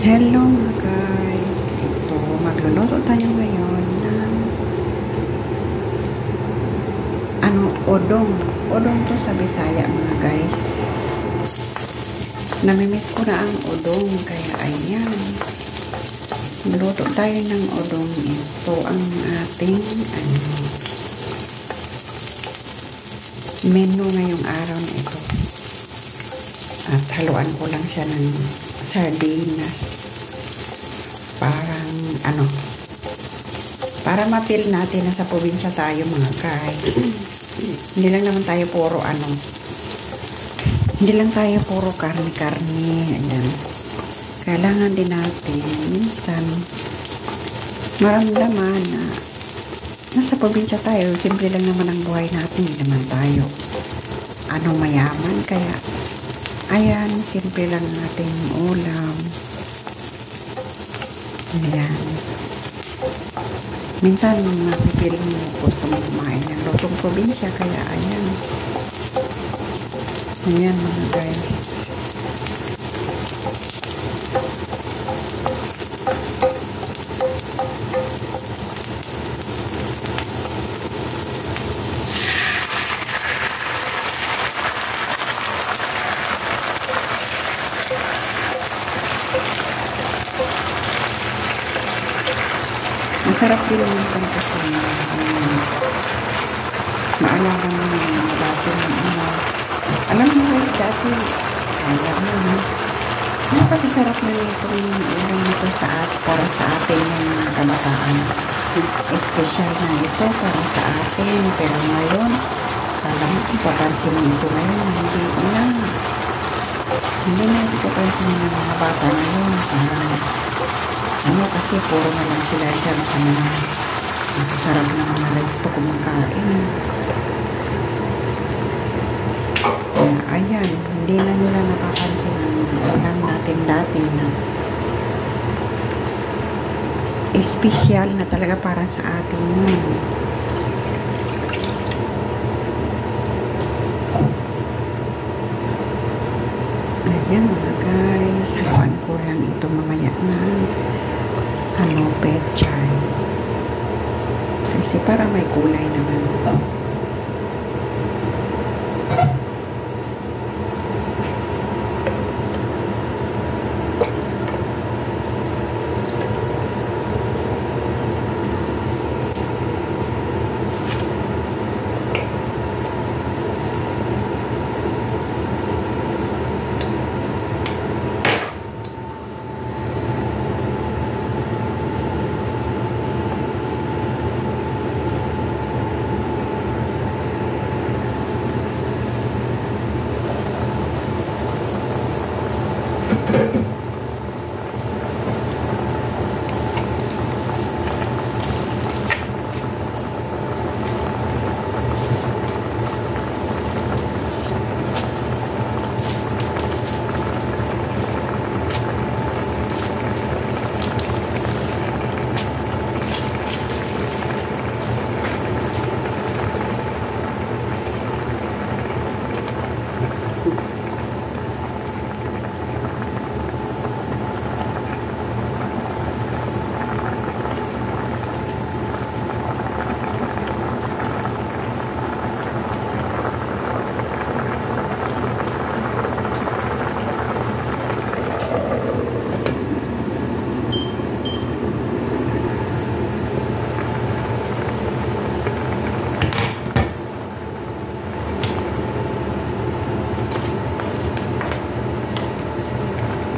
Hello mga guys, ito magluluto tayo ngayon ng odong to sa Bisaya mga guys. Namimiss ko na ang odong, kaya ayan, maluto tayo ng odong. Ito ang ating menu ngayong araw na ito, at haluan ko lang siya ng sardinas, para ma-feel natin na sa probinsya tayo mga guys. Hindi lang naman tayo puro karne-karne. Ayan, kailangan din natin minsan maramdaman na nasa probinsya tayo. Simple lang naman ang buhay natin, hindi naman tayo mayaman, kaya ayan, simple lang natin ulam. Ayan. Minsan, napipiling mo gusto mo kumain ng lutong probinsya, kaya ayan. Ayan mga guys. Masarap din minsan kasi maalala mo na dati alam mo guys, dati napakasarap na itong ulam nito para sa atin ng mga kabataan. Espesyal na ito para sa atin, pero ngayon alam mo kung papansin mo ito ngayon, hindi na papansin ng mga bata ngayon. Kasi puro na lang sila dyan sa mga nakasarap na mga resto kumakain. Kaya ayan, hindi na nila napapansin ang ulam natin dati na espesyal na talaga para sa atin yun. Ayan mga guys, haluan ko lang ito mamaya na pechay, kasi para may kulay naman.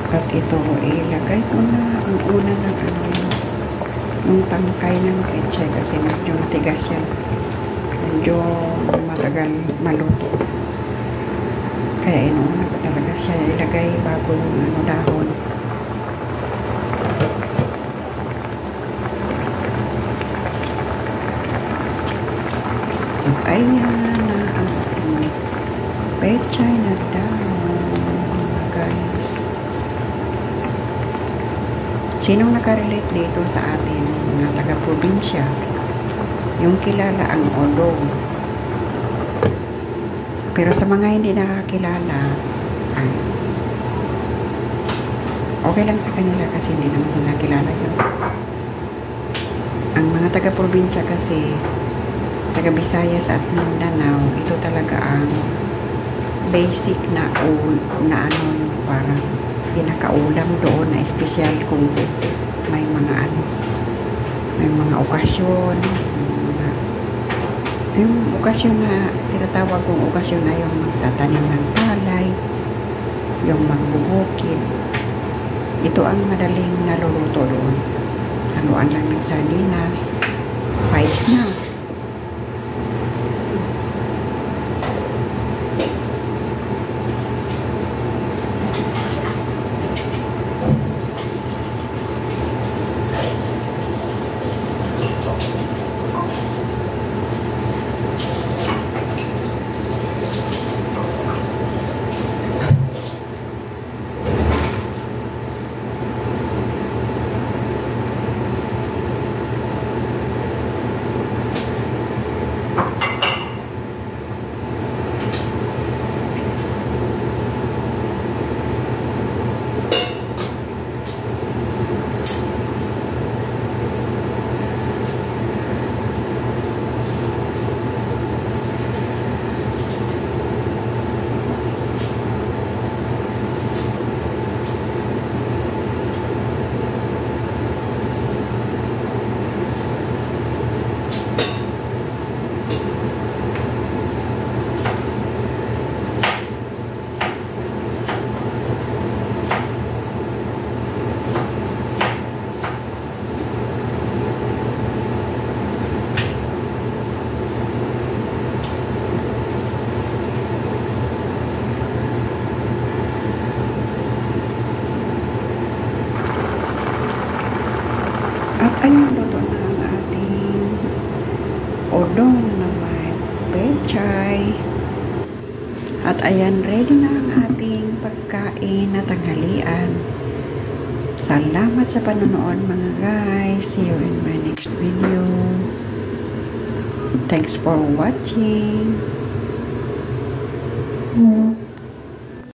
At ito, ilagay ko na ang una ng tangkay ng pechay, kasi medyo matigas yan. Medyo matagal maluto. Kaya inuuna ko talaga siya ilagay bago yung dahon. At ayan na ang pechay na dahon mga guys. Sinong nakarelate dito sa atin, mga taga-probinsya, yung kilala ang odong? Pero sa mga hindi nakakilala, Okay lang sa kanila kasi hindi naman sila kilala yun. Ang mga taga-probinsya kasi, taga-Visayas at Mindanao, ito talaga ang basic na ano yung parang pinakaulam doon na espesyal kung may mga may mga okasyon, yung okasyon na tinatawag kong okasyon na yung magtatanim ng palay, yung magbubukid. Ito ang madaling naluluto doon. Haluan lang ng sardinas, pais na. At ayun, luto na ang ating udong na may pechay. At ayan, ready na ang ating pagkain na tanghalian. Salamat sa panonood mga guys. See you in my next video. Thanks for watching.